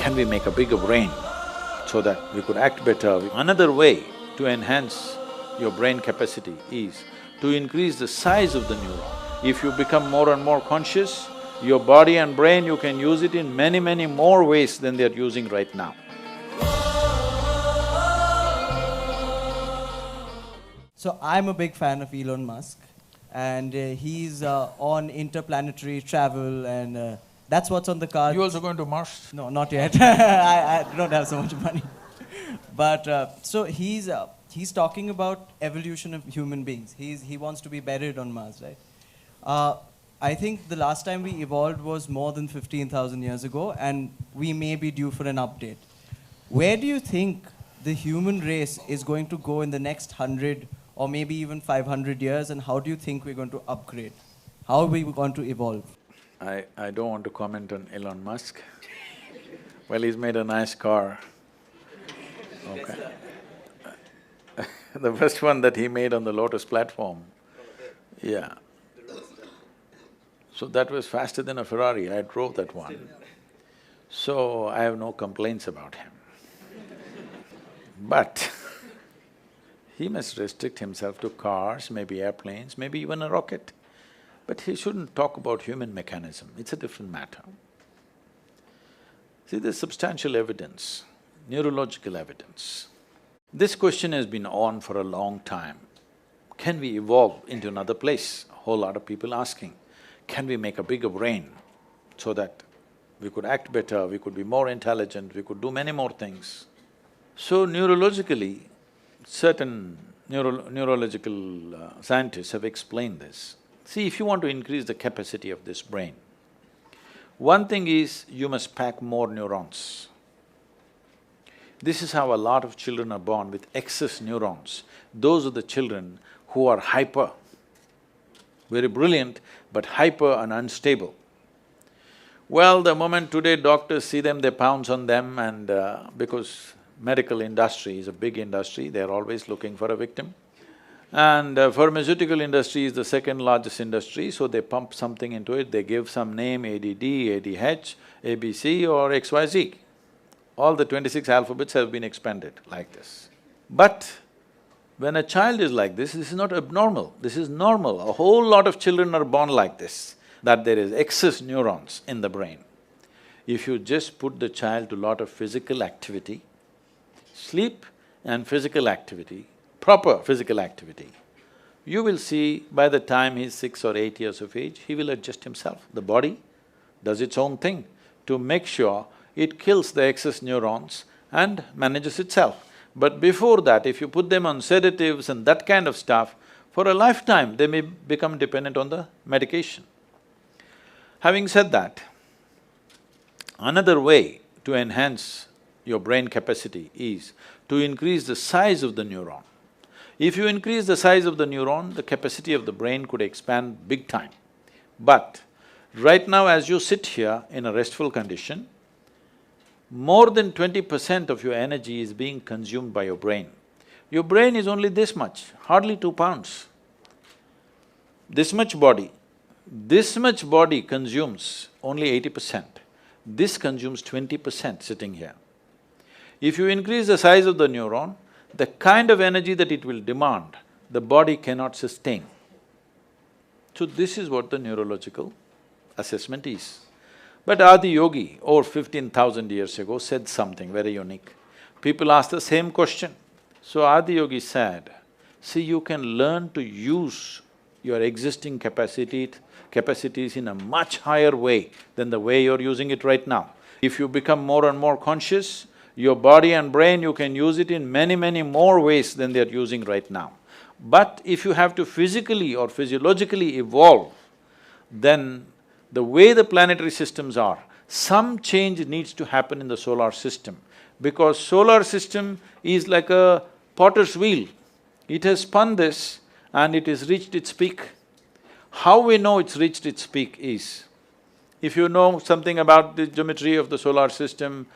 can we make a bigger brain so that we could act better? Another way to enhance your brain capacity is to increase the size of the neuron. If you become more and more conscious, your body and brain, you can use it in many, many more ways than they're using right now. So I'm a big fan of Elon Musk, and he's on interplanetary travel, and that's what's on the card. You also going to Mars? No, not yet. I don't have so much money. But so he's talking about evolution of human beings. He wants to be buried on Mars, right? I think the last time we evolved was more than 15,000 years ago, and we may be due for an update. Where do you think the human race is going to go in the next 100 or maybe even 500 years, and how do you think we're going to upgrade? How are we going to evolve? I don't want to comment on Elon Musk. Well, he's made a nice car. Okay. The first one that he made on the Lotus platform, yeah. So that was faster than a Ferrari, I drove that one. So I have no complaints about him. But he must restrict himself to cars, maybe airplanes, maybe even a rocket. But he shouldn't talk about human mechanism, it's a different matter. See, there's substantial evidence, neurological evidence. This question has been on for a long time. Can we evolve into another place? A whole lot of people asking. Can we make a bigger brain so that we could act better, we could be more intelligent, we could do many more things? So neurologically, certain neurological scientists have explained this. See, if you want to increase the capacity of this brain, one thing is you must pack more neurons. This is how a lot of children are born with excess neurons. Those are the children who are hyper, very brilliant, but hyper and unstable. Well, the moment today doctors see them, they pounce on them, and because medical industry is a big industry, they're always looking for a victim. And pharmaceutical industry is the second largest industry, so they pump something into it, they give some name, ADD, ADH, ABC or XYZ. All the 26 alphabets have been expanded like this. But when a child is like this is not abnormal, this is normal. A whole lot of children are born like this, that there is excess neurons in the brain. If you just put the child to lot of physical activity, sleep and physical activity, proper physical activity, you will see by the time he's 6 or 8 years of age, he will adjust himself. The body does its own thing to make sure it kills the excess neurons and manages itself. But before that, if you put them on sedatives and that kind of stuff, for a lifetime they may become dependent on the medication. Having said that, another way to enhance your brain capacity is to increase the size of the neuron. If you increase the size of the neuron, the capacity of the brain could expand big time. But right now as you sit here in a restful condition, more than 20% of your energy is being consumed by your brain. Your brain is only this much, hardly 2 pounds. This much body consumes only 80%. This consumes 20% sitting here. If you increase the size of the neuron, the kind of energy that it will demand, the body cannot sustain. So this is what the neurological assessment is. But Adi Yogi, over 15,000 years ago, said something very unique. People asked the same question. So Adi Yogi said, see, you can learn to use your existing capacities in a much higher way than the way you're using it right now. If you become more and more conscious, your body and brain, you can use it in many, many more ways than they're using right now. But if you have to physically or physiologically evolve, then the way the planetary systems are, some change needs to happen in the solar system, because solar system is like a potter's wheel. It has spun this and it has reached its peak. How we know it's reached its peak is, if you know something about the geometry of the solar system,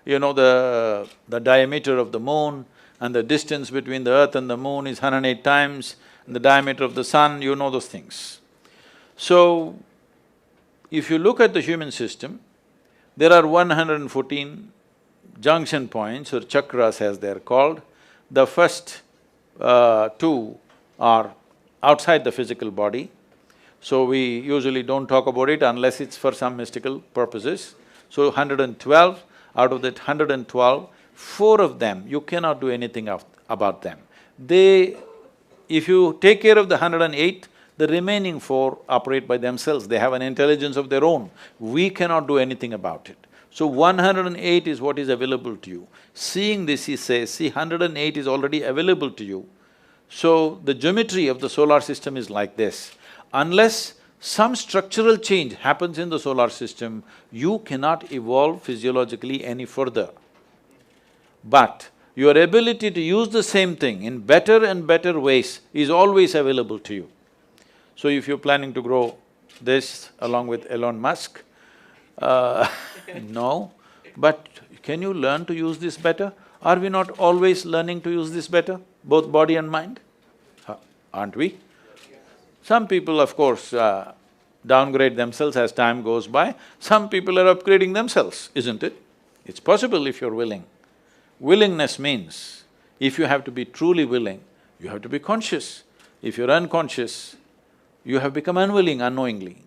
you know the diameter of the moon and the distance between the earth and the moon is 108 times, and the diameter of the sun, you know those things. So, if you look at the human system, there are 114 junction points or chakras as they're called. The first two are outside the physical body, so we usually don't talk about it unless it's for some mystical purposes. So 112, out of that 112, four of them, you cannot do anything about them. If you take care of the 108, the remaining four operate by themselves, they have an intelligence of their own. We cannot do anything about it. So 108 is what is available to you. Seeing this, he says, see, 108 is already available to you. So the geometry of the solar system is like this. Unless some structural change happens in the solar system, you cannot evolve physiologically any further. But your ability to use the same thing in better and better ways is always available to you. So if you're planning to grow this along with Elon Musk, no, but can you learn to use this better? Are we not always learning to use this better, both body and mind? Aren't we? Some people, of course, downgrade themselves as time goes by. Some people are upgrading themselves, isn't it? It's possible if you're willing. Willingness means, if you have to be truly willing, you have to be conscious. If you're unconscious, you have become unwilling unknowingly.